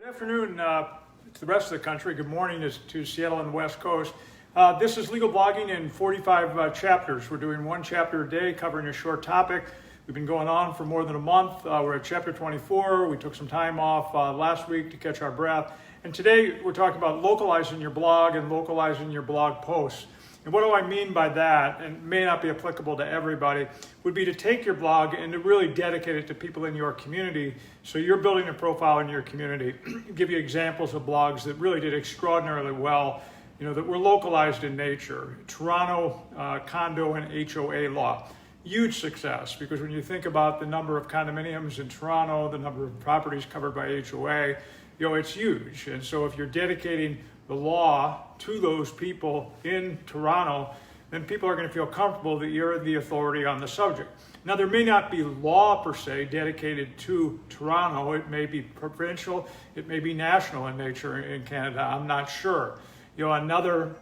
Good afternoon to the rest of the country. Good morning to Seattle and the West Coast. This is legal blogging in 45 chapters. We're doing one chapter a day covering a short topic. We've been going on for more than a month. We're at chapter 24. We took some time off last week to catch our breath. And today we're talking about localizing your blog and localizing your blog posts. And what do I mean by that, and may not be applicable to everybody, would be to take your blog and to really dedicate it to people in your community. So you're building a profile in your community. Give you examples of blogs that really did extraordinarily well, that were localized in nature. Toronto condo and HOA law. Huge success, because when you think about the number of condominiums in Toronto, the number of properties covered by HOA, it's huge. And so if you're dedicating the law to those people in Toronto, then people are going to feel comfortable that you're the authority on the subject. Now, there may not be law per se dedicated to Toronto. It may be provincial, it may be national in nature in Canada. I'm not sure. Another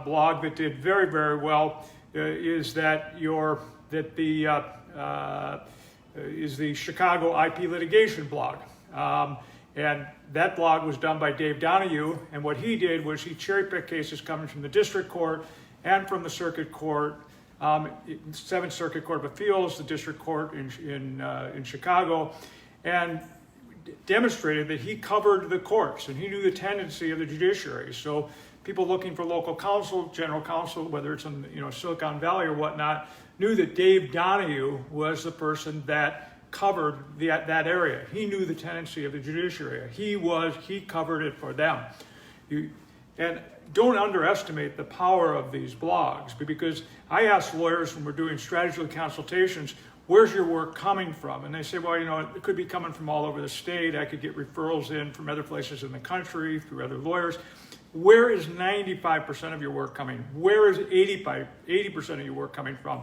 blog that did very, very well is the Chicago IP litigation blog. And that blog was done by Dave Donahue, and what he did was he cherry-picked cases coming from the district court and from the circuit court, 7th Circuit Court of Appeals, the district court in Chicago, and demonstrated that he covered the courts and he knew the tendency of the judiciary. So people looking for local counsel, general counsel, whether it's in Silicon Valley or whatnot, knew that Dave Donahue was the person that covered that area. He knew the tendency of the judiciary. He covered it for them. And don't underestimate the power of these blogs, because I ask lawyers when we're doing strategy consultations, where's your work coming from? And they say, well, it could be coming from all over the state. I could get referrals in from other places in the country through other lawyers. Where is 95% of your work coming? Where is 80% of your work coming from?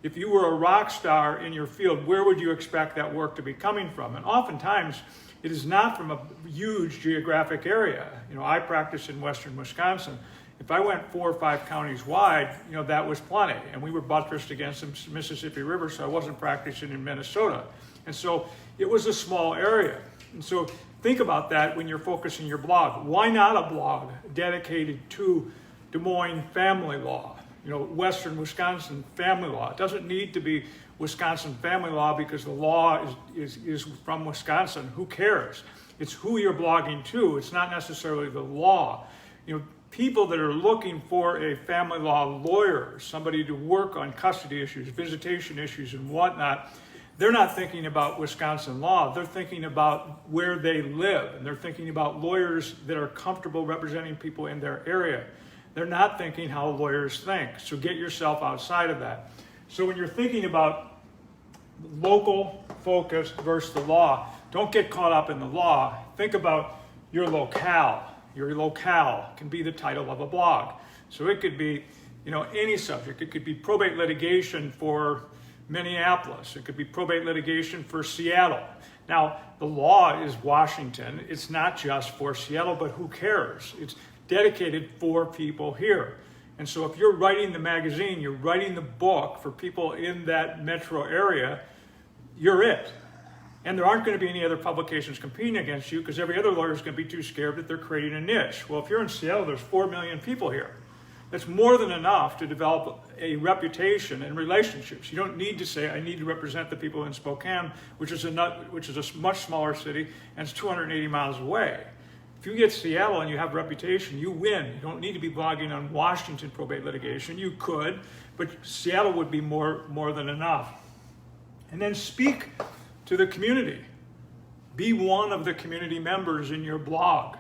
If you were a rock star in your field, where would you expect that work to be coming from? And oftentimes, it is not from a huge geographic area. I practice in western Wisconsin. If I went 4 or 5 counties wide, that was plenty. And we were buttressed against the Mississippi River, so I wasn't practicing in Minnesota. And so it was a small area. And so think about that when you're focusing your blog. Why not a blog dedicated to Des Moines family law? Western Wisconsin family law. It doesn't need to be Wisconsin family law because the law is from Wisconsin. Who cares? It's who you're blogging to. It's not necessarily the law. People that are looking for a family law lawyer, somebody to work on custody issues, visitation issues, and whatnot, they're not thinking about Wisconsin law. They're thinking about where they live, and they're thinking about lawyers that are comfortable representing people in their area. They're not thinking how lawyers think. So get yourself outside of that. So when you're thinking about local focus versus the law, don't get caught up in the law. Think about your locale. Your locale can be the title of a blog. So it could be, any subject. It could be probate litigation for Minneapolis. It could be probate litigation for Seattle. Now, the law is Washington. It's not just for Seattle, but who cares? It's dedicated for people here. And so if you're writing the magazine, you're writing the book for people in that metro area, you're it. And there aren't going to be any other publications competing against you because every other lawyer is going to be too scared that they're creating a niche. Well, if you're in Seattle, there's 4 million people here. That's more than enough to develop a reputation and relationships. You don't need to say, I need to represent the people in Spokane, which is a much smaller city, and it's 280 miles away. If you get Seattle and you have a reputation, you win. You don't need to be blogging on Washington probate litigation. You could, but Seattle would be more than enough. And then speak to the community. Be one of the community members in your blog.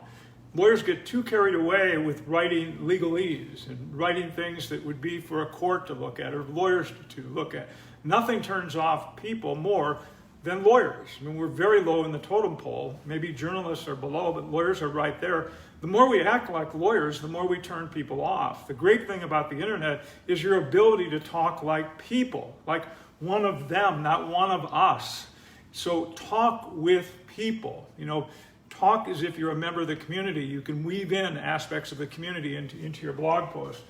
Lawyers get too carried away with writing legalese and writing things that would be for a court to look at or lawyers to look at. Nothing turns off people more than lawyers. We're very low in the totem pole. Maybe journalists are below, but lawyers are right there. The more we act like lawyers, the more we turn people off. The great thing about the internet is your ability to talk like people, like one of them, not one of us. So talk with people. Talk as if you're a member of the community. You can weave in aspects of the community into your blog post.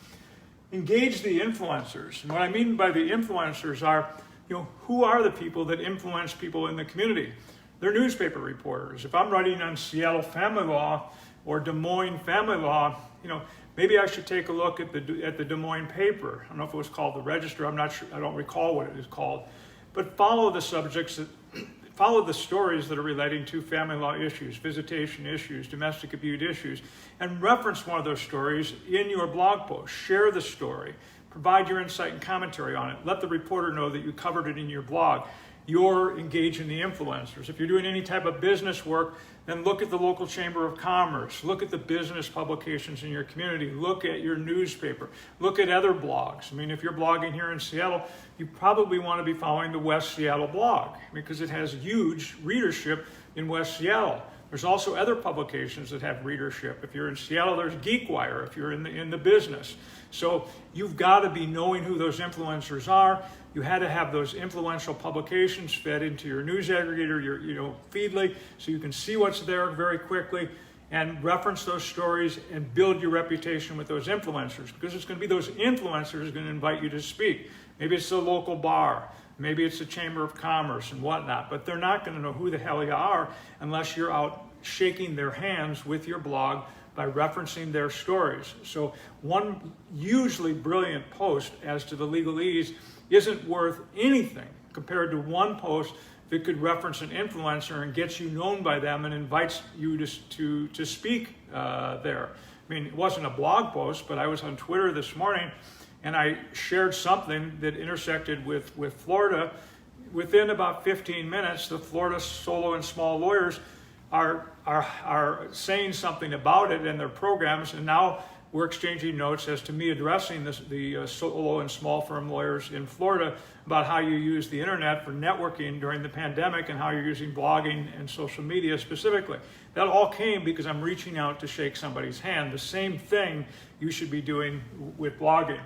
Engage the influencers. And what I mean by the influencers are, who are the people that influence people in the community? They're newspaper reporters. If I'm writing on Seattle family law or Des Moines family law, maybe I should take a look at the Des Moines paper. I don't know if it was called the Register. I'm not sure. I don't recall what it is called. But follow the subjects follow the stories that are relating to family law issues, visitation issues, domestic abuse issues, and reference one of those stories in your blog post. Share the story. Provide your insight and commentary on it. Let the reporter know that you covered it in your blog. You're engaging the influencers. If you're doing any type of business work, then look at the local Chamber of Commerce. Look at the business publications in your community. Look at your newspaper. Look at other blogs. I mean, if you're blogging here in Seattle, you probably want to be following the West Seattle blog because it has huge readership in West Seattle. There's also other publications that have readership. If you're in Seattle, there's GeekWire if you're in the business. So you've got to be knowing who those influencers are. You had to have those influential publications fed into your news aggregator, your Feedly, so you can see what's there very quickly and reference those stories and build your reputation with those influencers, because it's going to be those influencers going to invite you to speak. Maybe it's the local bar. Maybe it's the Chamber of Commerce and whatnot, but they're not going to know who the hell you are unless you're out shaking their hands with your blog by referencing their stories. So one usually brilliant post as to the legalese isn't worth anything compared to one post that could reference an influencer and gets you known by them and invites you to speak there. I mean, it wasn't a blog post, but I was on Twitter this morning and I shared something that intersected with Florida. Within about 15 minutes, the Florida solo and small lawyers are saying something about it in their programs, and now we're exchanging notes as to me addressing the solo and small firm lawyers in Florida about how you use the internet for networking during the pandemic and how you're using blogging and social media specifically. That all came because I'm reaching out to shake somebody's hand. The same thing you should be doing with blogging.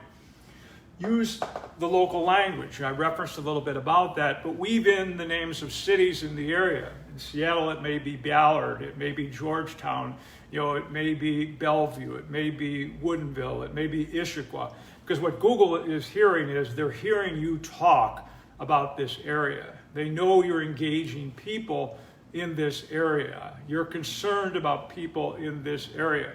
Use the local language. I referenced a little bit about that, but weave in the names of cities in the area. In Seattle, it may be Ballard, it may be Georgetown, it may be Bellevue, it may be Woodinville, it may be Issaquah. Because what Google is hearing is they're hearing you talk about this area. They know you're engaging people in this area. You're concerned about people in this area.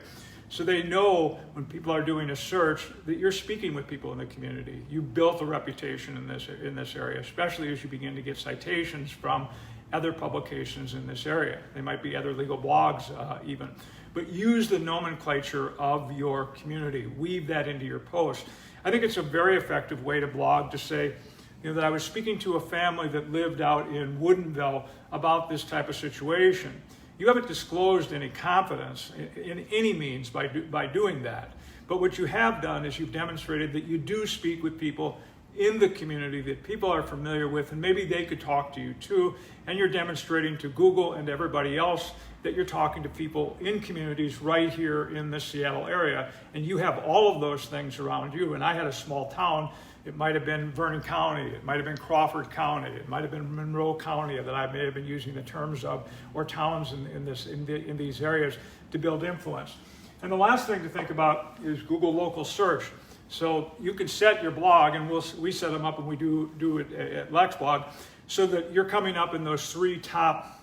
So they know when people are doing a search that you're speaking with people in the community. You built a reputation in this area, especially as you begin to get citations from other publications in this area. They might be other legal blogs even. But use the nomenclature of your community. Weave that into your post. I think it's a very effective way to blog to say, that I was speaking to a family that lived out in Woodinville about this type of situation. You haven't disclosed any confidence in any means by doing that. But what you have done is you've demonstrated that you do speak with people in the community that people are familiar with, and maybe they could talk to you too. And you're demonstrating to Google and everybody else that you're talking to people in communities right here in the Seattle area. And you have all of those things around you. And I had a small town. It might have been Vernon County, it might have been Crawford County, it might have been Monroe County that I may have been using the terms of, or towns in these areas to build influence. And the last thing to think about is Google local search. So you can set your blog, and we set them up and we do it at LexBlog, so that you're coming up in those 3 top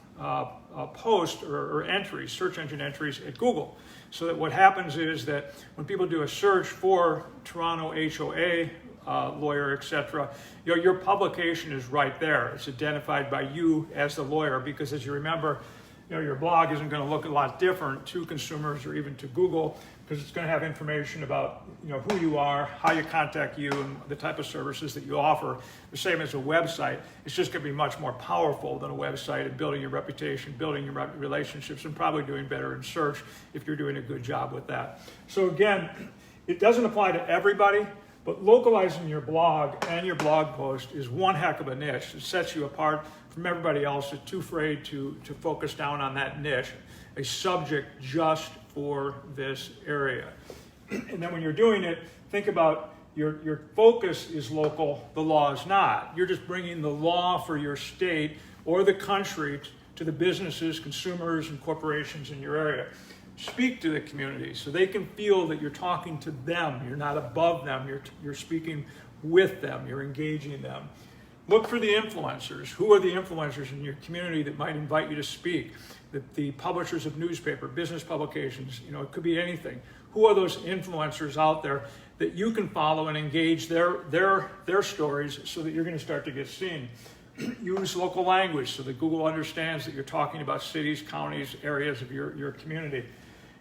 posts or entries, search engine entries at Google. So that what happens is that when people do a search for Toronto HOA, lawyer, etc., your publication is right there. It's identified by you as the lawyer, because as you remember, your blog isn't going to look a lot different to consumers or even to Google, because it's going to have information about who you are, how you contact you, and the type of services that you offer. The same as a website. It's just going to be much more powerful than a website in building your reputation, building your relationships, and probably doing better in search if you're doing a good job with that. So again, it doesn't apply to everybody, but localizing your blog and your blog post is one heck of a niche. It sets you apart from everybody else that's too afraid to focus down on that niche, a subject just for this area. And then when you're doing it, think about your focus is local, the law is not. You're just bringing the law for your state or the country to the businesses, consumers, and corporations in your area. Speak to the community so they can feel that you're talking to them. You're not above them. You're speaking with them. You're engaging them. Look for the influencers. Who are the influencers in your community that might invite you to speak? The publishers of newspaper, business publications, it could be anything. Who are those influencers out there that you can follow and engage their stories so that you're going to start to get seen? Use local language so that Google understands that you're talking about cities, counties, areas of your community.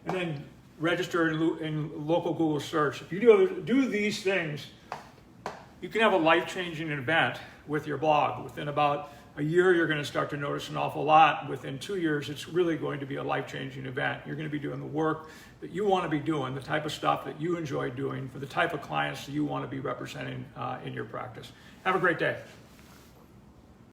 And then register in local Google search. If you do these things, you can have a life-changing event with your blog. Within about a year, you're going to start to notice an awful lot. Within 2 years, it's really going to be a life-changing event. You're going to be doing the work that you want to be doing, the type of stuff that you enjoy doing for the type of clients that you want to be representing in your practice. Have a great day.